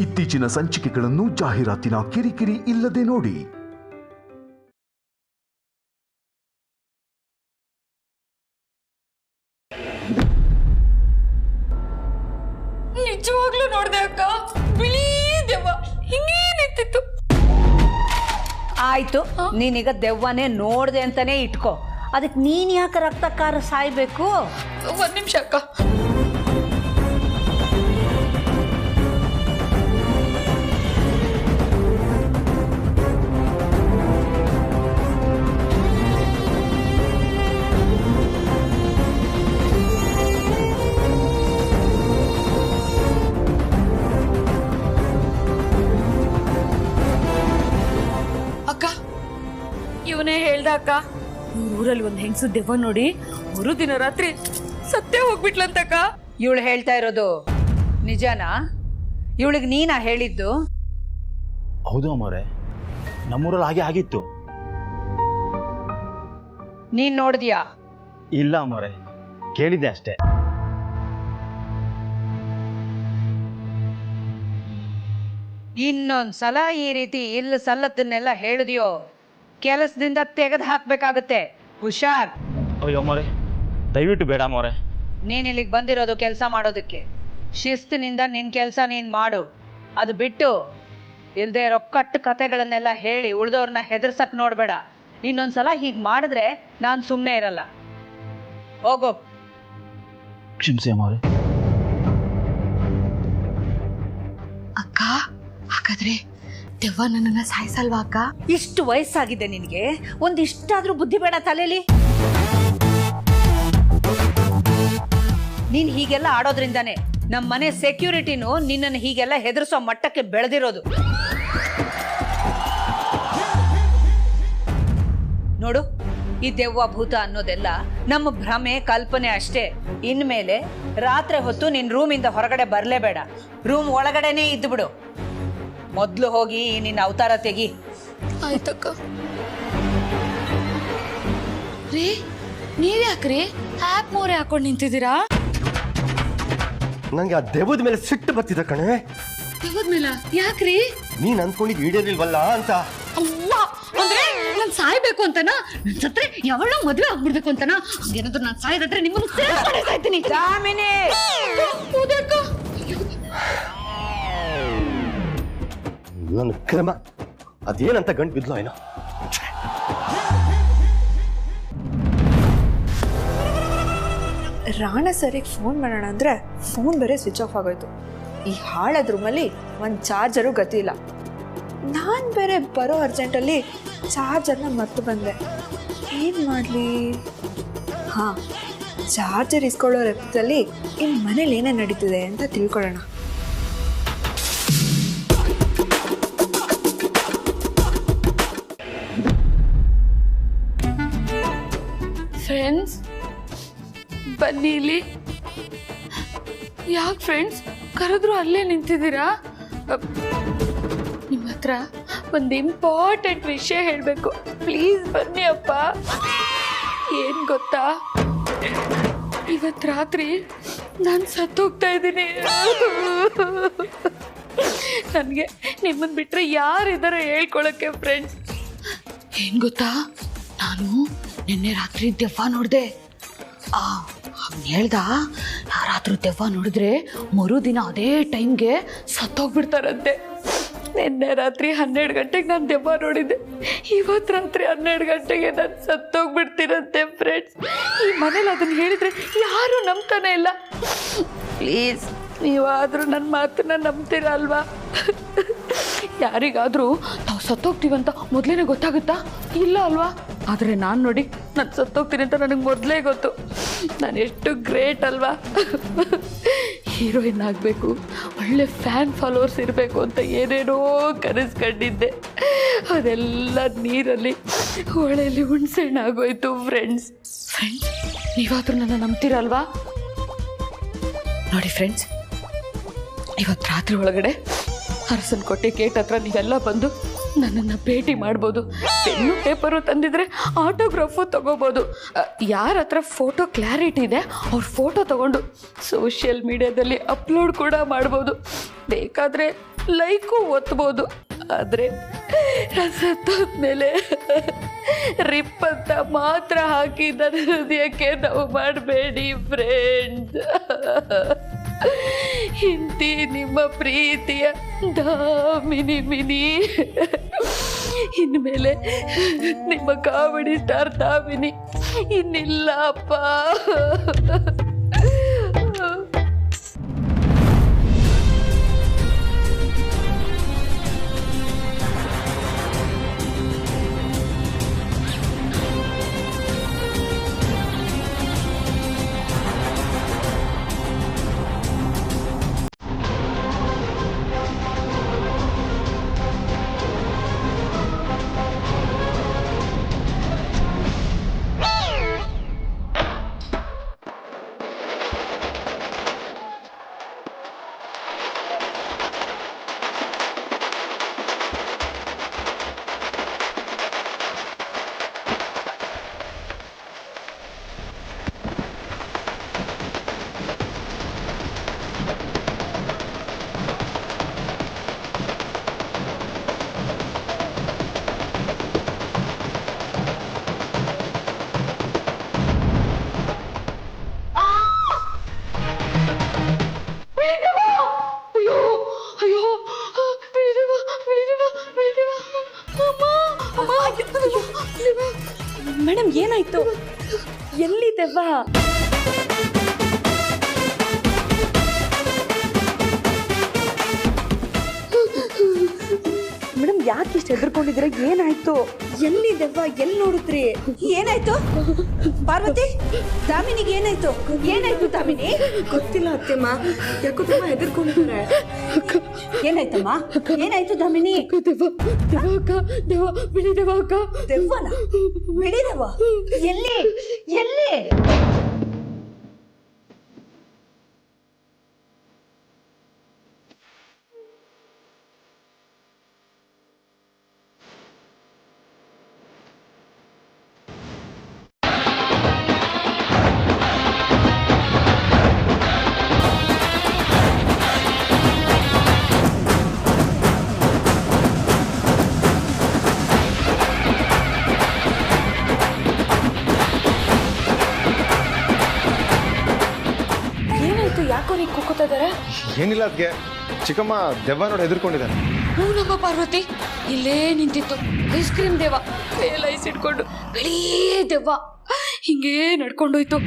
ಇತ್ತೀಚಿನ ಸಂಚಿಕೆಗಳನ್ನು ಜಾಹೀರಾತಿನ ಕಿರಿಕಿರಿ ಇಲ್ಲದೆ ನೋಡಿ. ನಿಜವಾಗ್ಲೂ ನೋಡ್ದೆ ಅಕ್ಕ, ಬಿಳಿ ದೆವ್ವ ಹಿಂಗೇ ನಿಂತಿತ್ತು. ಆಯ್ತು, ನೀನೀಗ ದೆವ್ವನೇ ನೋಡ್ದೆ ಅಂತಾನೆ ಇಟ್ಕೋ. ಅದಕ್ಕೆ ನೀನ್ ಯಾಕೆ ರಕ್ತಕಾರ ಸಾಯ್ಬೇಕು? ಒಂದ್ ನಿಮಿಷ ಅಕ್ಕ. ಇವನೇ ಹೇಳ್ದ ಅಕ್ಕ, ಊರಲ್ಲಿ ಒಂದ್ ಹೆಂಗಸು ದೆವ್ವ ನೋಡಿ ಮರುದಿನ ರಾತ್ರಿ ಸತ್ತೇ ಹೋಗ್ಬಿಟ್ಲಂತಕ್ಕ. ಇವಳು ಹೇಳ್ತಾ ಇರೋದು ನಿಜನಾ? ಇವಳಿಗೆ ನೀನಾ ಹೇಳಿದ್ದು? ಹೌದು ಅಮ್ಮವ್ರೆ, ನಮ್ಮೂರಲ್ಲಿ ಹಾಗೆ ಆಗಿತ್ತು. ನೀನ್ ನೋಡಿದ್ಯಾ? ಇಲ್ಲ ಅಮ್ಮವ್ರೆ, ಕೇಳಿದ್ದೆ ಅಷ್ಟೇ. ಇನ್ನೊಂದ್ಸಲ ಈ ರೀತಿ ಇಲ್ಲ ಸಲ್ಲದನ್ನೆಲ್ಲ ಹೇಳಿದ್ಯೋ ಕೆಲಸದಿಂದ ತೆಗೆದು ಹಾಕ್ಬೇಕಾಗತ್ತೆ. ಹುಷಾರ್. ಅಯ್ಯೋ ಅಮ್ಮವ್ರೆ, ದಯವಿಟ್ಟು ಬೇಡ ಅಮ್ಮವ್ರೆ. ನೀನ್ ಇಲ್ಲಿಗೆ ಬಂದಿರೋದು ಕೆಲಸ ಮಾಡೋದಕ್ಕೆ. ಶಿಸ್ತಿನಿಂದ ನಿನ್ ಕೆಲಸ ನೀನ್ ಮಾಡು. ಅದು ಬಿಟ್ಟು ಇಲ್ದೇ ಇರೋ ಕಟ್ಟು ಕತೆಗಳನ್ನೆಲ್ಲ ಹೇಳಿ ಉಳ್ದವ್ರನ್ನ ಹೆದರ್ಸಕ್ ನೋಡ್ಬೇಡ. ಇನ್ನೊಂದ್ಸಲ ಹೀಗ್ ಮಾಡಿದ್ರೆ ನಾನ್ ಸುಮ್ನೆ ಇರಲ್ಲ. ಹೋಗೋ. ಕ್ಷಮಿಸಿ ಅಮ್ಮವ್ರೆ. ಅಕ್ಕ, ಹಾಗಾದ್ರೆ ದೆವ್ವ ನನ್ನನ್ನ ಸಾಯಿಸಲ್ವಾ ಅಕ್ಕ? ಇಷ್ಟು ವಯಸ್ಸಾಗಿದೆ ನಿನಗೆ, ಒಂದಿಷ್ಟಾದ್ರೂ ಬುದ್ಧಿ ಬೇಡ ತಲೆಯಲ್ಲಿ? ನೀನ್ ಹೀಗೆಲ್ಲ ಆಡೋದ್ರಿಂದಾನೆ ನಮ್ಮ ಮನೆ ಸೆಕ್ಯೂರಿಟಿನೂ ನಿನ್ನನ್ನು ಹೀಗೆಲ್ಲ ಹೆದರ್ಸೋ ಮಟ್ಟಕ್ಕೆ ಬೆಳೆದಿರೋದು. ನೋಡು, ಈ ದೆವ್ವ ಭೂತ ಅನ್ನೋದೆಲ್ಲ ನಮ್ಮ ಭ್ರಮೆ ಕಲ್ಪನೆ ಅಷ್ಟೇ. ಇನ್ಮೇಲೆ ರಾತ್ರಿ ಹೊತ್ತು ನಿನ್ ರೂಮಿಂದ ಹೊರಗಡೆ ಬರ್ಲೇಬೇಡ. ರೂಮ್ ಒಳಗಡೆನೆ ಇದ್ದು ಬಿಡು. ಮೊದ್ಲು ಹೋಗಿ ನಿನ್ನ ಅವತಾರ ತೆಗಿ. ಆಯ್ತಕ್ಕ. ರೀ, ನೀವ್ಯಾಕ್ರಿ ಹ್ಯಾಪ್ ಮೋರೆ ಹಾಕೊಂಡು ನಿಂತಿದ್ದೀರಾ? ನಂಗೆ ಆ ದೆವ್ವದ ಮೇಲೆ ಸಿಟ್ಟು ಬರ್ತಿದ್ದ ಕಣೆ. ದೆವ್ವದ ಮೇಲೆ ಯಾಕ್ರಿ? ನೀನ್ ಅನ್ಕೊಂಡಿದ್ ಈಡೇರಿಲ್ವಲ್ಲ ಅಂತ. ಅಲ್ಲ ಅಂದ್ರೆ ನಾನ್ ಸಾಯ್ಬೇಕು ಅಂತನಾ? ನನ್ ಸತ್ರೆ ಯಾವಳ ಮದ್ವೆ ಆಗ್ಬಿಡ್ಬೇಕು ಅಂತನಾ? ಹಂಗೇನಾದ್ರು ನಾನ್ ಸಾಯ್ದಾದ್ರೆ ನಿಮ್ಮನ್ನು ಸೇರ್ಕೊಂಡೇ ಸಾಯ್ತೀನಿ. ಜಾಮಿನಿ, ನನ್ನ ಕ್ರಮ ಅದೇನಂತ ಗಂಟು ಬಿದ್ಲು ಏನೋ. ರಾಣ ಸರಿಗೆ ಫೋನ್ ಮಾಡೋಣ ಅಂದರೆ ಫೋನ್ ಬೇರೆ ಸ್ವಿಚ್ ಆಫ್ ಆಗೋಯ್ತು. ಈ ಹಾಳದ ರೂಮಲ್ಲಿ ಒಂದು ಚಾರ್ಜರು ಗತಿ ಇಲ್ಲ. ನಾನು ಬೇರೆ ಬರೋ ಅರ್ಜೆಂಟಲ್ಲಿ ಚಾರ್ಜರ್ನ ಮರ್ತು ಬಂದೆ. ಏನು ಮಾಡಲಿ? ಹಾಂ, ಚಾರ್ಜರ್ ಇಸ್ಕೊಳ್ಳೋ ರಕ್ತದಲ್ಲಿ ಇನ್ನು ಮನೇಲಿ ಏನೇ ನಡೀತಿದೆ ಅಂತ ತಿಳ್ಕೊಳ್ಳೋಣ. ಫ್ರೆಂಡ್ಸ್ ಬನ್ನಿ ಇಲ್ಲಿ. ಯಾಕೆ ಫ್ರೆಂಡ್ಸ್ ಕರೆದ್ರು ಅಲ್ಲೇ ನಿಂತಿದ್ದೀರಾ? ನಿಮ್ಮ ಹತ್ರ ಒಂದು ಇಂಪಾರ್ಟೆಂಟ್ ವಿಷಯ ಹೇಳಬೇಕು. ಪ್ಲೀಸ್ ಬನ್ನಿ ಅಪ್ಪ. ಏನು ಗೊತ್ತಾ, ಇವತ್ತು ರಾತ್ರಿ ನಾನು ಸತ್ತೋಗ್ತಾ ಇದ್ದೀನಿ. ನನಗೆ ನಿಮ್ಮನ್ನು ಬಿಟ್ಟರೆ ಯಾರಿದ್ದಾರೆ ಹೇಳ್ಕೊಳಕ್ಕೆ ಫ್ರೆಂಡ್ಸ್? ಏನು ಗೊತ್ತಾ, ನಾನು ನಿನ್ನೆ ರಾತ್ರಿ ದೆವ್ವ ನೋಡಿದೆ. ಹೇಳ್ದ, ರಾತ್ರಿ ದೆವ್ವ ನೋಡಿದ್ರೆ ಮರುದಿನ ಅದೇ ಟೈಮ್ಗೆ ಸತ್ತೋಗ್ಬಿಡ್ತಾರಂತೆ. ನಿನ್ನೆ ರಾತ್ರಿ 12 ಗಂಟೆಗೆ ನಾನು ದೆವ್ವ ನೋಡಿದ್ದೆ. ಇವತ್ತು ರಾತ್ರಿ 12 ಗಂಟೆಗೆ ನಾನು ಸತ್ತೋಗ್ಬಿಡ್ತೀರಂತೆ ಫ್ರೆಂಡ್ಸ್. ಈ ಮನೇಲಿ ಅದನ್ನು ಹೇಳಿದ್ರೆ ಯಾರೂ ನಂಬ್ತಾನೆ ಇಲ್ಲ. ಪ್ಲೀಸ್ ನೀವಾದರೂ ನನ್ನ ಮಾತನ್ನ ನಂಬ್ತೀರಾ ಅಲ್ವಾ? ಯಾರಿಗಾದರೂ ನಾವು ಸತ್ತೋಗ್ತೀವಂತ ಮೊದಲೇ ಗೊತ್ತಾಗುತ್ತಾ? ಇಲ್ಲ ಅಲ್ವಾ? ಆದರೆ ನಾನು ನೋಡಿ, ನಾನು ಸತ್ತೋಗ್ತೀನಿ ಅಂತ ನನಗೆ ಮೊದಲೇ ಗೊತ್ತು. ನಾನು ಎಷ್ಟು ಗ್ರೇಟ್ ಅಲ್ವಾ? ಹೀರೋಯಿನ್ ಆಗಬೇಕು, ಒಳ್ಳೆ ಫ್ಯಾನ್ ಫಾಲೋವರ್ಸ್ ಇರಬೇಕು ಅಂತ ಏನೇನೋ ಕನಸ್ಕೊಂಡಿದ್ದೆ. ಅದೆಲ್ಲ ನೀರಲ್ಲಿ ಹೊಳೆಯಲ್ಲಿ ಹುಣ್ಸೆಹಣ್ಣು ಆಗೋಯ್ತು ಫ್ರೆಂಡ್ಸ್. ನೀವಾದರೂ ನನ್ನ ನಂಬ್ತೀರಲ್ವಾ? ನೋಡಿ ಫ್ರೆಂಡ್ಸ್, ಇವತ್ತು ರಾತ್ರಿ ಒಳಗಡೆ ಅರಸನಕೋಟೆ ಗೇಟ್ ಹತ್ರ ನೀವೆಲ್ಲ ಬಂದು ನನ್ನನ್ನು ಭೇಟಿ ಮಾಡ್ಬೋದು. ಪೆನ್ನು ಪೇಪರು ತಂದಿದ್ರೆ ಆಟೋಗ್ರಾಫು ತಗೋಬೋದು. ಯಾರ ಹತ್ರ ಫೋಟೋ ಕ್ಲಾರಿಟಿ ಇದೆ ಅವ್ರ ಫೋಟೋ ತಗೊಂಡು ಸೋಷಿಯಲ್ ಮೀಡಿಯಾದಲ್ಲಿ ಅಪ್ಲೋಡ್ ಕೂಡ ಮಾಡ್ಬೋದು. ಬೇಕಾದರೆ ಲೈಕು ಒತ್ಬೋದು, ಆದರೆ ಸತ್ತೋದ್ಮೇಲೆ ರಿಪ್ ಅಂತ ಮಾತ್ರ ಹಾಕಿ ನನ್ನ ಹೃದಯಕ್ಕೆ ನೋವು ಮಾಡಬೇಡಿ ಫ್ರೆಂಡ್ಸ್. ಹಿಂದಿ ನಿಮ್ಮ ಪ್ರೀತಿಯ ದಾಮಿನಿ ಮಿನಿ. ಇನ್ಮೇಲೆ ನಿಮ್ಮ ಕಾಮಿಡಿ ಸ್ಟಾರ್ ದಾಮಿನಿ ಇನ್ನಿಲ್ಲ ಅಪ್ಪ. ಮೇಡಮ್ ಏನಾಯ್ತು? ಎಲ್ಲಿದೆವ್ವ? ಮೇಡಮ್ ಯಾಕೆ ಇಷ್ಟು ಹೆದರ್ಕೊಂಡಿದ್ದೀರ? ಏನಾಯ್ತು? ಎಲ್ಲಿದೆವ್ವ? ಎಲ್ಲಿ ನೋಡಿದ್ರಿ? ಏನಾಯ್ತು ಪಾರ್ವತಿ? ದಾಮಿನಿಗೆ ಏನಾಯ್ತು? ಏನಾಯ್ತು ದಾಮಿನಿ? ಗೊತ್ತಿಲ್ಲ ಅತ್ತೆಮ್ಮ, ಯಾಕೋ ತುಂಬ ಹೆದರ್ಕೊಂಡಿದ್ದಾರೆ. ಏನಾಯ್ತಮ್ಮ? ಏನಾಯ್ತು ದಾಮಿನಿ? ದೆವ್ವನ? ಬಿಳಿ ದೆವ್ವ? ಎಲ್ಲಿ ಎಲ್ಲಿ? ಏನಿಲ್ಲ ಅದಕ್ಕೆ ಚಿಕ್ಕಮ್ಮ ದೆವ್ವ ನೋಡಿ ಹೆದರ್ಕೊಂಡಿದ್ದಾರೆ. ನಮ್ಮ ಪಾರ್ವತಿ ಇಲ್ಲೇ ನಿಂತಿತ್ತು ಐಸ್ ಕ್ರೀಮ್ ದೇವ, ಕೈಯಲ್ಲಿ ಐಸ್ ಇಟ್ಕೊಂಡು ಬಿಳಿ ದೆವ್ವ ಹಿಂಗೇ ನಡ್ಕೊಂಡೋಯ್ತು.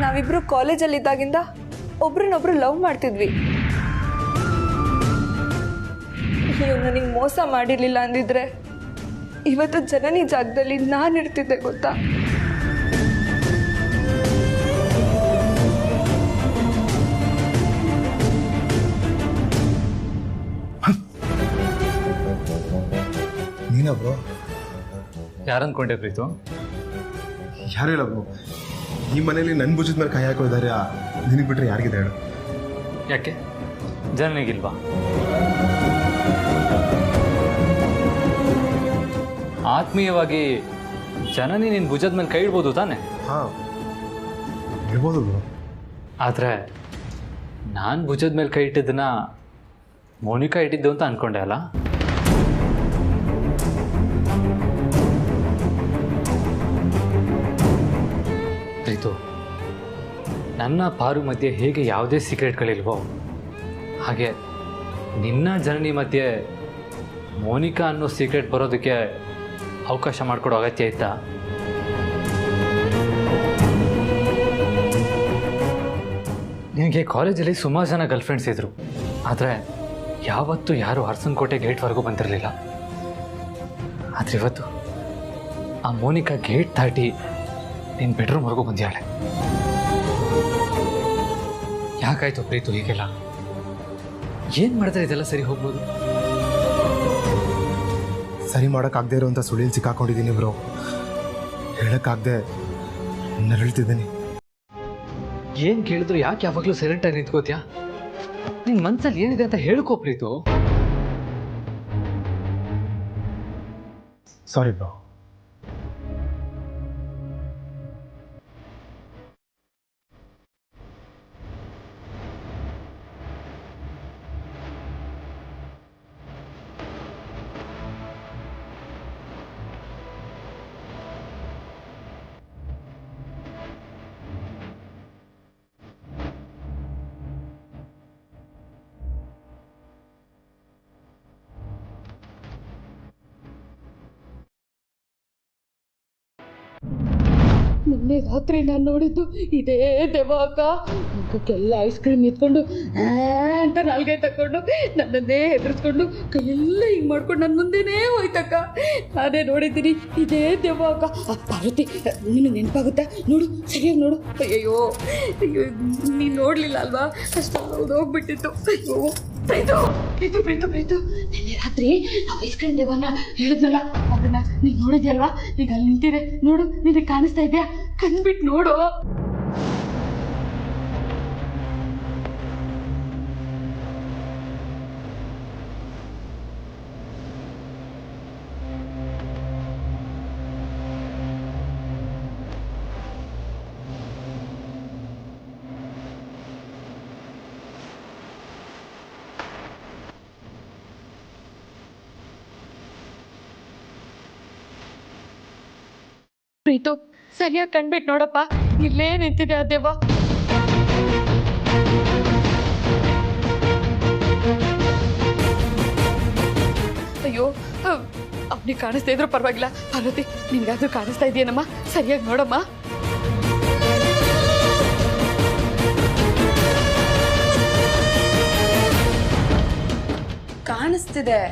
ನಾವಿಬ್ರು ಕಾಲೇಜಲ್ಲಿದ್ದಾಗಿಂದ ಒಬ್ರನ್ನೊಬ್ರು ಲವ್ ಮಾಡ್ತಿದ್ವಿ. ಇವ್ನು ನನಗೆ ಮೋಸ ಮಾಡಿರ್ಲಿಲ್ಲ ಅಂದಿದ್ರೆ ಇವತ್ತು ಜನನಿ ಜಾಗದಲ್ಲಿ ನಾನು ಇರ್ತಿದ್ದೆ ಗೊತ್ತಾ? ನೀನಬ್ರು ಯಾರು ಅನ್ಕೊಂಡೆ ಪ್ರೀತು? ಯಾರು ಹೇಳಬ್ರು, ಈ ಮನೇಲಿ ನನ್ನ ಭುಜದ ಮೇಲೆ ಕೈ ಹಾಕೋ ಧೈರ್ಯ ನಿನಗೆ ಬಿಟ್ರೆ ಯಾರಿಗಿದೆ ಹೇಳು? ಯಾಕೆ ಜನನಿಗಿಲ್ವಾ? ಆತ್ಮೀಯವಾಗಿ ಜನನಿ ನಿನ್ನ ಭುಜದ ಮೇಲೆ ಕೈ ಇಡ್ಬೋದು ತಾನೆ? ಹಾಂ ಇರ್ಬೋದು ಬ್ರೋ. ಆದರೆ ನಾನು ಭುಜದ ಮೇಲೆ ಕೈ ಇಟ್ಟಿದ್ದನ್ನ ಮೋನಿಕಾ ಇಟ್ಟಿದ್ದು ಅಂತ ಅಂದ್ಕೊಂಡೆ ಅಲ್ಲ? ಪ್ರೀತು, ನನ್ನ ಪಾರು ಮಧ್ಯೆ ಹೇಗೆ ಯಾವುದೇ ಸೀಕ್ರೆಟ್ಗಳಿಲ್ವೋ ಹಾಗೆ ನಿನ್ನ ಜನನಿ ಮಧ್ಯೆ ಮೋನಿಕಾ ಅನ್ನೋ ಸೀಕ್ರೆಟ್ ಬರೋದಕ್ಕೆ ಅವಕಾಶ ಮಾಡಿಕೊಡೋ ಅಗತ್ಯ ಇತ್ತಾ? ನಿನಗೆ ಕಾಲೇಜಲ್ಲಿ ಸುಮಾರು ಜನ ಗರ್ಲ್ಫ್ರೆಂಡ್ಸ್ ಇದ್ದರು, ಆದರೆ ಯಾವತ್ತೂ ಯಾರು ಅರಸನಕೋಟೆ ಗೇಟ್ವರೆಗೂ ಬಂದಿರಲಿಲ್ಲ. ಆದರೆ ಇವತ್ತು ಆ ಮೋನಿಕಾ ಗೇಟ್ ದಾಟಿ ನಿನ್ನ ಬೆಡ್ರೂಮ್ವರೆಗೂ ಬಂದಿಯಾಳೆ. ಯಾಕಾಯ್ತು ಪ್ರೀತು ಹೀಗೆಲ್ಲ? ಏನು ಮಾಡಿದ್ರೆ ಇದೆಲ್ಲ ಸರಿ ಹೋಗ್ಬೋದು? ಸರಿ ಮಾಡೋಕ್ಕಾಗದೇ ಇರೋಂಥ ಸುಳಿಲ್ ಸಿಕ್ಕಾಕೊಂಡಿದ್ದೀನಿ ಬ್ರೋ. ಹೇಳೋಕ್ಕಾಗದೆ ನರಳ್ತಿದ್ದೀನಿ. ಏನು ಕೇಳಿದ್ರು ಯಾಕೆ ಯಾವಾಗಲೂ ಸೈಲೆಂಟಾಗಿ ನಿಂತ್ಕೋತ್ಯಾ? ನಿನ್ನ ಮನ್ಸಲ್ಲಿ ಏನಿದೆ ಅಂತ ಹೇಳ್ಕೋ ಪ್ರೀತು. ಸಾರಿ ಬ್ರೋ. ನಿನ್ನೆ ರಾತ್ರಿ ನಾನು ನೋಡಿದ್ದು ಇದೇ ದೆವ್ವ ಅಕ್ಕ. ಮುಖಕ್ಕೆಲ್ಲ ಐಸ್ ಕ್ರೀಮ್ ಇಟ್ಕೊಂಡು ಅಂತ ನಾಲ್ಗೆ ತಗೊಂಡು ನನ್ನನ್ನೇ ಹೆದರ್ಸ್ಕೊಂಡು ಕೈಯೆಲ್ಲ ಹಿಂಗೆ ಮಾಡ್ಕೊಂಡು ನನ್ನ ಮುಂದೆನೇ ಹೋಯ್ತಕ್ಕ. ನಾನೇ ನೋಡಿದ್ದೀನಿ ಇದೇ ದೆವ್ವ ಅಕ್ಕ. ಪಾರ್ವತಿ, ನೀನು ನೆನಪಾಗುತ್ತೆ ನೋಡು, ಸರಿಯಾಗಿ ನೋಡು. ಅಯ್ಯೋ ಅಯ್ಯೋ, ನೀನು ನೋಡಲಿಲ್ಲ ಅಲ್ವಾ? ಅಷ್ಟೆಲ್ಲ ಹೋಗ್ಬಿಟ್ಟಿತ್ತು. ಅಯ್ಯೋ ಪ್ರೀತು ಪ್ರೀತು ಪ್ರೀತು ಪ್ರೀತು, ನಿನ್ನೆ ರಾತ್ರಿ ನಾವು ಐಸ್ ಕ್ರೀಮ್ ದೆವ್ವನ ಹೇಳಿದ್ನಲ್ಲ, ಅದನ್ನ ನೀನು ನೋಡಿದ್ಯಲ್ವಾ? ಈಗ ಅಲ್ಲಿ ನಿಂತಿದೆ ನೋಡು, ನಿನಗೆ ಕಾಣಿಸ್ತಾ ಇದೆಯಾ? ಕಣ್ಬಿಟ್ಟು ನೋಡು. ಪ್ರೀತು, ಸರಿಯಾಗಿ ಕಣ್ಬಿಟ್ಟು ನೋಡಪ್ಪ, ಇಲ್ಲೇ ನಿಂತಿದೆ ಆ ದೆವ್ವ. ಅಯ್ಯೋ, ಅವನಿಗೆ ಕಾಣಿಸ್ತಾ ಇದ್ರು ಪರವಾಗಿಲ್ಲ. ಪಾರ್ವತಿ, ನಿನ್ಗಾದ್ರೂ ಕಾಣಿಸ್ತಾ ಇದೆಯೇನಮ್ಮ? ಸರಿಯಾಗಿ ನೋಡಮ್ಮ. ಕಾಣಿಸ್ತಿದೆ,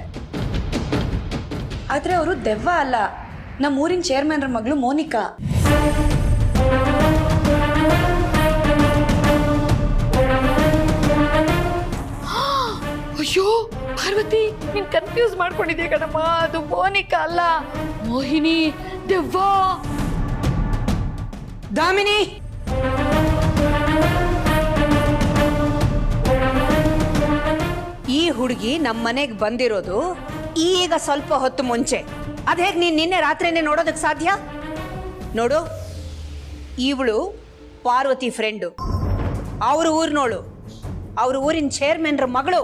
ಆದ್ರೆ ಅವರು ದೆವ್ವ ಅಲ್ಲ, ನಮ್ಮ ಊರಿನ ಚೇರ್ಮನ್ರ ಮಗಳು ಮೋನಿಕಾ. ಅಯ್ಯೋ ಪಾರ್ವತಿ, ನೀನ್ ಕನ್ಫ್ಯೂಸ್ ಮಾಡ್ಕೊಂಡಿದ್ಯಾ ಕಣಮ್ಮ. ಅದು ಮೋನಿಕಾ ಅಲ್ಲ, ಮೋಹಿನಿ, ದೆವ್ವ. ದಾಮಿನಿ, ಈ ಹುಡುಗಿ ನಮ್ಮ ಮನೆಗೆ ಬಂದಿರೋದು ಈಗ ಸ್ವಲ್ಪ ಹೊತ್ತು ಮುಂಚೆ. ಅದ್ ಹೇಗೆ ನೀನು ನಿನ್ನೆ ರಾತ್ರಿನೇ ನೋಡೋದಕ್ಕೆ ಸಾಧ್ಯ? ನೋಡು, ಇವಳು ಪಾರ್ವತಿ ಫ್ರೆಂಡು, ಅವ್ರ ಊರಿನೋಳು, ಅವ್ರ ಊರಿನ ಚೇರ್ಮನ್ರ ಮಗಳು.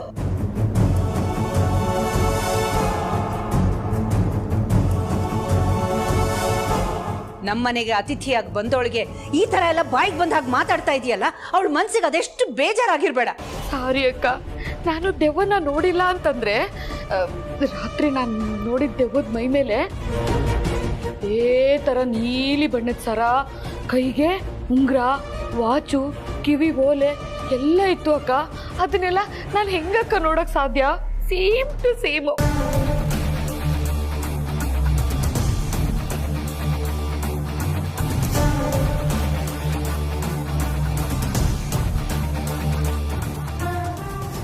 ನಮ್ಮನೆಗೆ ಅತಿಥಿಯಾಗಿ ಬಂದವಳಿಗೆ ಈ ತರ ಎಲ್ಲ ಬಾಯಿಗೆ ಬಂದ ಹಾಗೆ ಮಾತಾಡ್ತಾ ಇದೆಯಲ್ಲ, ಅವಳ ಮನ್ಸಿಗೆ ಅದೆಷ್ಟು ಬೇಜಾರಾಗಿರ್ಬೇಡ. ಸಾರಿ ಅಕ್ಕ, ನಾನು ದೆವ್ವನ ನೋಡಿಲ್ಲ ಅಂತಂದ್ರೆ, ರಾತ್ರಿ ನಾನು ನೋಡಿದ ದೆವ್ವದ ಮೈ ಮೇಲೆ ಅದೇ ಥರ ನೀಲಿ ಬಣ್ಣದ ಸರ, ಕೈಗೆ ಉಂಗುರ, ವಾಚು, ಕಿವಿ ಓಲೆ ಎಲ್ಲ ಇತ್ತು ಅಕ್ಕ. ಅದನ್ನೆಲ್ಲ ನಾನು ಹೆಂಗಕ್ಕ ನೋಡಕ್ ಸಾಧ್ಯ? Same to same.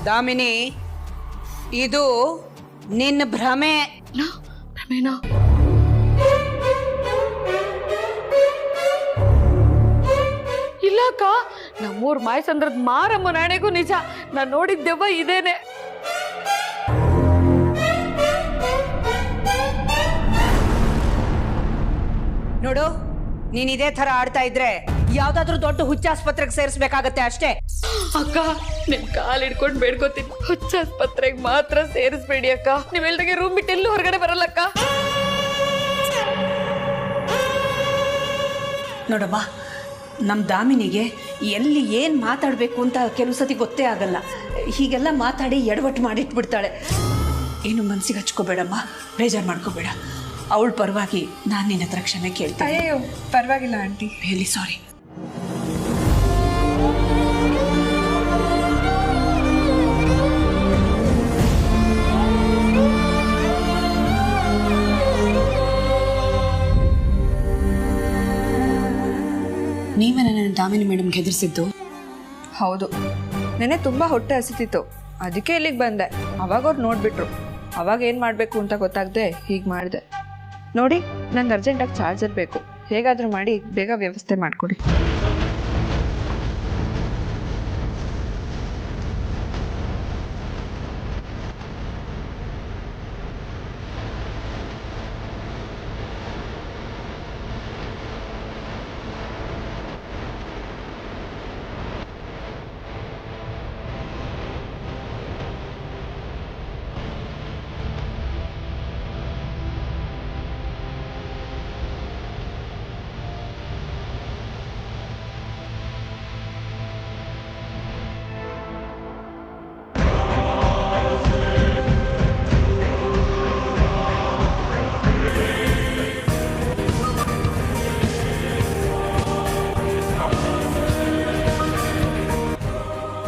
ದಾಮಿನಿ, ಇದು ನಿನ್ನ ಭ್ರಮೆ. ಭ್ರಮೆನಾ? ಇಲ್ಲ ಅಕ್ಕ, ನಮ್ಮೂರ್ ಮಾಯಸಂದ್ರದ ಮಾರಮ್ಮ ನಾಣೆಗೂ ನಿಜ, ನಾನು ನೋಡಿದ ದೆವ್ವ ಇದೇನೆ. ನೋಡು, ನೀನ್ ಇದೇ ತರ ಆಡ್ತಾ ಇದ್ರೆ ಯಾವ್ದಾದ್ರು ದೊಡ್ಡ ಹುಚ್ಚಾಸ್ಪತ್ರೆಗೆ ಸೇರಿಸ್ಬೇಕಾಗತ್ತೆ ಅಷ್ಟೇ. ಅಕ್ಕ, ನಿಮ್ ಕಾಲ್ ಹಿಡ್ಕೊಂಡು ಬೇಡ್ಕೋತೀನಿ, ಹುಚ್ಚಾಸ್ಪತ್ರೆಗೆ ಮಾತ್ರ ಸೇರಿಸ್ಬೇಡಿ ಅಕ್ಕ. ನೀವೆಲ್ರಿಗೆ ರೂಮ್ ಬಿಟ್ಟು ಎಲ್ಲೂ ಹೊರಗಡೆ ಬರಲ್ಲಕ್ಕ. ನೋಡಮ್ಮ, ನಮ್ಮ ದಾಮಿನಿಗೆ ಎಲ್ಲಿ ಏನು ಮಾತಾಡಬೇಕು ಅಂತ ಕೆಲವು ಸತಿ ಗೊತ್ತೇ ಆಗಲ್ಲ. ಹೀಗೆಲ್ಲ ಮಾತಾಡಿ ಎಡವಟ್ಟು ಮಾಡಿಟ್ಬಿಡ್ತಾಳೆ. ಏನು ಮನಸ್ಸಿಗೆ ಹಚ್ಕೋಬೇಡಮ್ಮ, ಬೇಜಾರು ಮಾಡ್ಕೋಬೇಡ. ಅವಳ ಪರವಾಗಿ ನಾನು ನಿನ್ನ ಹತ್ರ ಕ್ಷಮೆ ಕೇಳ್ತೀನಿ. ಅಯ್ಯೋ ಪರವಾಗಿಲ್ಲ ಆಂಟಿ. Really sorry. ನೀವೇ ನನ್ನ ದಾಮಿನಿ ಮೇಡಮ್ಗೆ ಹೆದರ್ಸಿದ್ದು? ಹೌದು, ನೆನೆ ತುಂಬ ಹೊಟ್ಟೆ ಹಸಿತಿತ್ತು. ಅದಕ್ಕೆ ಇಲ್ಲಿಗೆ ಬಂದೆ. ಅವಾಗ ಅವ್ರು ನೋಡಿಬಿಟ್ರು. ಅವಾಗ ಏನು ಮಾಡಬೇಕು ಅಂತ ಗೊತ್ತಾಗದೆ ಹೀಗೆ ಮಾಡಿದೆ. ನೋಡಿ, ನಂಗೆ ಅರ್ಜೆಂಟಾಗಿ ಚಾರ್ಜರ್ ಬೇಕು. ಹೇಗಾದರೂ ಮಾಡಿ ಬೇಗ ವ್ಯವಸ್ಥೆ ಮಾಡಿಕೊಡಿ.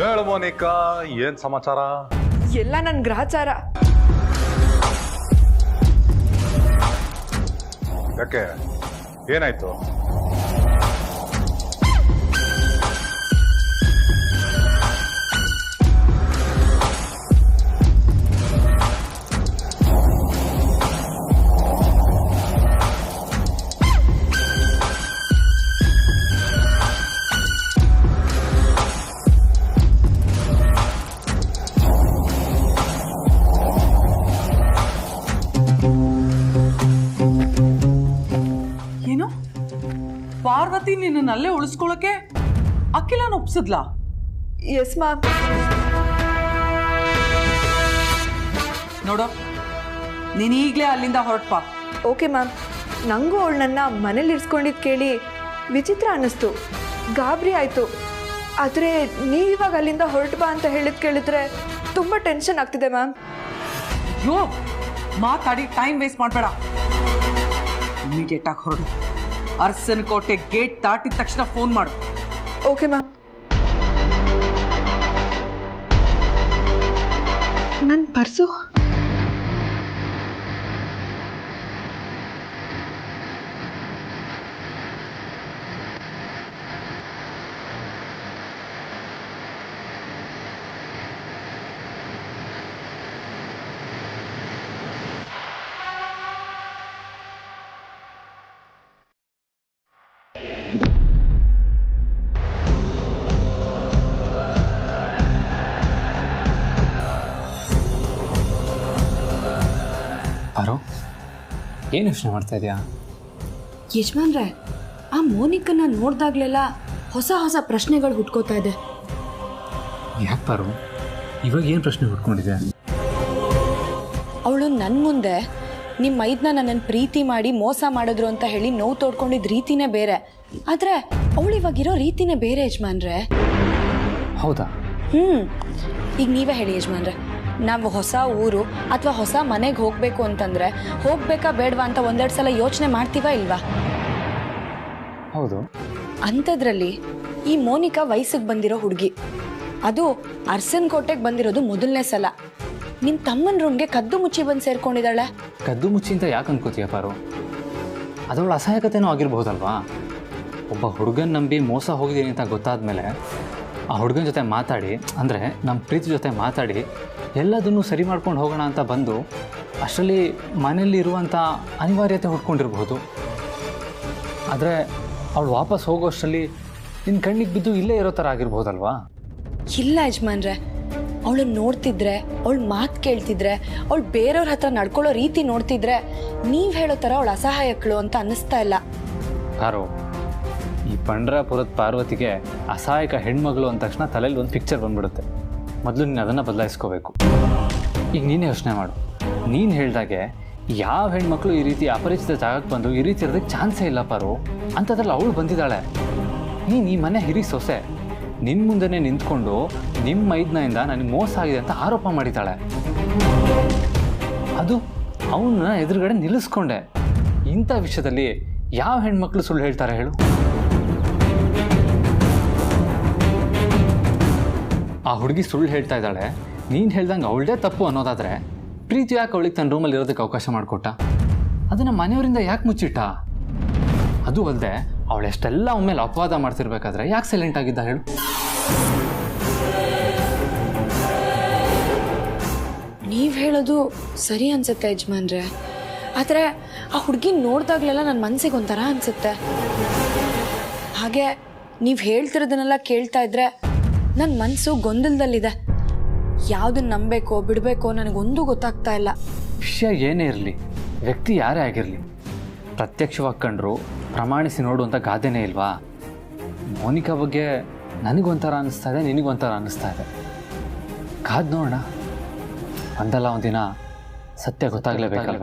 ಹೇಳು ಮೋನಿಕಾ, ಏನ್ ಸಮಾಚಾರ? ಎಲ್ಲ ನನ್ನ ಗ್ರಹಚಾರ. ಯಾಕೆ, ಏನಾಯ್ತು? ಪಾರ್ವತಿ ನಿನ್ನಲ್ಲೇ ಉಳಿಸ್ಕೊಳಕ್ಕೆ ಅಖಿಲನ ಒಪ್ಸಿದ್ಲಾ? Yes ma'am. ನೋಡು, ನೀನ್ ಈಗ್ಲೇ ಅಲ್ಲಿಂದ ಹೊರಟ್ಪಾ. Okay ma'am. ನನಗೂ ಅವಳು ನನ್ನ ಮನೇಲಿ ಇರಿಸ್ಕೊಂಡಿದ್ದು ಕೇಳಿ ವಿಚಿತ್ರ ಅನ್ನಿಸ್ತು, ಗಾಬರಿ ಆಯಿತು. ಆದರೆ ನೀವಿವಾಗ ಅಲ್ಲಿಂದ ಹೊರಟು ಬಾ ಅಂತ ಕೇಳಿದ್ರೆ ತುಂಬ ಟೆನ್ಷನ್ ಆಗ್ತಿದೆ ಮ್ಯಾಮ್. ಅಯ್ಯೋ, ಮಾತಾಡಿ ಟೈಮ್ ವೇಸ್ಟ್ ಮಾಡಬೇಡ. ಇಮಿಡಿಯೇಟ್ ಆಗಿ ಹೊರಡು. ಅರಸನ ಕೋಟೆ ಗೇಟ್ ದಾಟಿದ ತಕ್ಷಣ ಫೋನ್ ಮಾಡು. Okay ma'am. ನನ್ನ ಪರ್ಸು ಪಾರು, ಏನು ಯೋಚನೆ ಮಾಡ್ತಾ ಇದೆಯಾ? ಯಜಮಾನ್ರೆ, ಆ ಮೋನಿಕನ್ನ ನೋಡಿದಾಗಲೆಲ್ಲ ಹೊಸ ಹೊಸ ಪ್ರಶ್ನೆಗಳು ಹುಟ್ಕೋತಾ ಇದೆ. ಯಾಕೆ ಪಾರು, ಇವಾಗ ಏನು ಪ್ರಶ್ನೆ ಹುಟ್ಕೊಂಡಿದೆ? ಅವಳು ನನ್ನ ಮುಂದೆ ನಿಮ್ಮ ಮೈದ್ನ ನನ್ನನ್ನು ಪ್ರೀತಿ ಮಾಡಿ ಮೋಸ ಮಾಡಿದ್ರು ಅಂತ ಹೇಳಿ ನೋವು ತೋಡ್ಕೊಂಡಿದ್ದ ರೀತಿನೇ ಬೇರೆ, ಆದರೆ ಅವಳು ಇವಾಗಿರೋ ರೀತಿನೇ ಬೇರೆ ಯಜಮಾನ್ರೆ. ಹೌದಾ? ಈಗ ನೀವೇ ಹೇಳಿ ಯಜಮಾನ್ರೆ, ನಾವು ಹೊಸ ಊರು ಅಥವಾ ಹೊಸ ಮನೆಗೆ ಹೋಗಬೇಕು ಅಂತಂದರೆ ಹೋಗ್ಬೇಕಾ ಬೇಡವಾ ಅಂತ ಒಂದೆರಡು ಸಲ ಯೋಚನೆ ಮಾಡ್ತೀವಾ ಇಲ್ವಾ? ಹೌದು. ಅಂಥದ್ರಲ್ಲಿ ಈ ಮೋನಿಕಾ ವಯಸ್ಸಿಗೆ ಬಂದಿರೋ ಹುಡುಗಿ, ಅದು ಅರಸನ್ ಕೋಟೆಗೆ ಬಂದಿರೋದು ಮೊದಲನೇ ಸಲ. ನಿಮ್ಮ ತಮ್ಮನ ರೂಮ್ಗೆ ಕದ್ದು ಮುಚ್ಚಿ ಬಂದು ಸೇರ್ಕೊಂಡಿದ್ದಾಳೆ. ಕದ್ದು ಮುಚ್ಚಿ ಅಂತ ಯಾಕೆ ಅನ್ಕೋತೀಯ ಪಾರು? ಅದವಳ ಅಸಹಾಯಕತೆನೂ ಆಗಿರ್ಬೋದಲ್ವಾ? ಒಬ್ಬ ಹುಡುಗನ ನಂಬಿ ಮೋಸ ಹೋಗಿದ್ದೀನಿ ಅಂತ ಗೊತ್ತಾದ ಮೇಲೆ ಆ ಹುಡುಗನ ಜೊತೆ ಮಾತಾಡಿ, ಅಂದರೆ ನಮ್ಮ ಪ್ರೀತಿ ಜೊತೆ ಮಾತಾಡಿ ಎಲ್ಲದನ್ನೂ ಸರಿ ಮಾಡ್ಕೊಂಡು ಹೋಗೋಣ ಅಂತ ಬಂದು ಅಷ್ಟರಲ್ಲಿ ಮನೆಯಲ್ಲಿ ಇರುವಂಥ ಅನಿವಾರ್ಯತೆ ಹುಡ್ಕೊಂಡಿರ್ಬೋದು. ಆದರೆ ಅವಳು ವಾಪಸ್ ಹೋಗೋಷ್ಟರಲ್ಲಿ ನಿನ್ನ ಕಣ್ಣಿಗೆ ಬಿದ್ದು ಇಲ್ಲೇ ಇರೋ ಥರ ಆಗಿರ್ಬೋದಲ್ವಾ? ಇಲ್ಲ ಯಜಮಾನ್ರೆ, ಅವಳು ನೋಡ್ತಿದ್ರೆ, ಅವಳು ಮಾತು ಕೇಳ್ತಿದ್ರೆ, ಅವಳು ಬೇರೆಯವ್ರ ಹತ್ರ ನಡ್ಕೊಳ್ಳೋ ರೀತಿ ನೋಡ್ತಿದ್ರೆ ನೀವು ಹೇಳೋ ಥರ ಅವಳು ಅಸಹಾಯಕಳು ಅಂತ ಅನ್ನಿಸ್ತಾ ಇಲ್ಲ. ಪಾರು, ಈ ಪಂಡ್ರಾಪುರದ ಪಾರ್ವತಿಗೆ ಅಸಹಾಯಕ ಹೆಣ್ಮಗಳು ಅಂದ ತಕ್ಷಣ ತಲೆಯಲ್ಲಿ ಒಂದು ಪಿಕ್ಚರ್ ಬಂದ್ಬಿಡುತ್ತೆ. ಮೊದಲು ನೀನು ಅದನ್ನು ಬದಲಾಯಿಸ್ಕೋಬೇಕು. ಈಗ ನೀನೇ ಯೋಚನೆ ಮಾಡು. ನೀನು ಹೇಳ್ದಾಗೆ ಯಾವ ಹೆಣ್ಮಕ್ಳು ಈ ರೀತಿ ಅಪರಿಚಿತ ಜಾಗಕ್ಕೆ ಬಂದು ಈ ರೀತಿ ಇರೋದಕ್ಕೆ ಚಾನ್ಸೇ ಇಲ್ಲ ಪಾರು. ಅಂಥದ್ರಲ್ಲಿ ಅವಳು ಬಂದಿದ್ದಾಳೆ. ನೀನು ಈ ಮನೆ ಹಿರಿ ಸೊಸೆ, ನಿನ್ನ ಮುಂದೆನೇ ನಿಂತ್ಕೊಂಡು ನಿಮ್ಮ ಮೈದ್ನಿಂದ ನನಗೆ ಮೋಸ ಆಗಿದೆ ಅಂತ ಆರೋಪ ಮಾಡಿದ್ದಾಳೆ. ಅದು ಅವನ್ನ ಎದುರುಗಡೆ ನಿಲ್ಲಿಸ್ಕೊಂಡೆ. ಇಂಥ ವಿಷಯದಲ್ಲಿ ಯಾವ ಹೆಣ್ಮಕ್ಳು ಸುಳ್ಳು ಹೇಳ್ತಾರೆ ಹೇಳು? ಆ ಹುಡುಗಿ ಸುಳ್ಳು ಹೇಳ್ತಾ ಇದ್ದಾಳೆ, ನೀನು ಹೇಳ್ದಂಗೆ ಅವಳದೇ ತಪ್ಪು ಅನ್ನೋದಾದರೆ ಪ್ರೀತಿ ಯಾಕೆ ಅವಳಿಗೆ ತನ್ನ ರೂಮಲ್ಲಿ ಇರೋದಕ್ಕೆ ಅವಕಾಶ ಮಾಡಿಕೊಟ್ಟ? ಅದನ್ನು ಮನೆಯವರಿಂದ ಯಾಕೆ ಮುಚ್ಚಿಟ್ಟ? ಅದು ಅಲ್ಲದೆ ಅವಳೆಷ್ಟೆಲ್ಲ ಒಮ್ಮೆಲೆ ಅಪವಾದ ಮಾಡ್ತಿರ್ಬೇಕಾದ್ರೆ ಯಾಕೆ ಸೈಲೆಂಟ್ ಆಗಿದ್ದ ಹೇಳು? ಹೇಳ್ತಿರೋದು ಸರಿ ಅನ್ಸುತ್ತೆ ಯಜಮಾನ್ರೆ. ಆದರೆ ಆ ಹುಡುಗಿ ನೋಡಿದಾಗಲೆಲ್ಲ ನನ್ನ ಮನಸ್ಸಿಗೆ ಒಂಥರ ಅನಿಸುತ್ತೆ. ಹಾಗೆ ನೀವು ಹೇಳ್ತಿರೋದನ್ನೆಲ್ಲ ಕೇಳ್ತಾ ಇದ್ರೆ ನನ್ನ ಮನಸ್ಸು ಗೊಂದಲದಲ್ಲಿದೆ. ಯಾವುದನ್ನ ನಂಬಬೇಕೋ ಬಿಡಬೇಕೋ ನನಗೊಂದು ಗೊತ್ತಾಗ್ತಾ ಇಲ್ಲ. ವಿಷಯ ಏನೇ ಇರಲಿ, ವ್ಯಕ್ತಿ ಯಾರೇ ಆಗಿರಲಿ, ಪ್ರತ್ಯಕ್ಷವಾಗಿ ಕಂಡ್ರು ಪ್ರಮಾಣಿಸಿ ನೋಡುವಂಥ ಗಾದೆನೇ ಇಲ್ವಾ? ಮೋನಿಕಾ ಬಗ್ಗೆ ನನಗೊಂಥರ ಅನ್ನಿಸ್ತಾ ಇದೆ, ನಿನಗೊಂಥರ ಅನ್ನಿಸ್ತಾ ಇದೆ. ಕಾದ್ ನೋಡೋಣ, ಒಂದಲ್ಲ ಒಂದಿನ ಸತ್ಯ ಗೊತ್ತಾಗಲೇಬೇಕಲ್ಲ.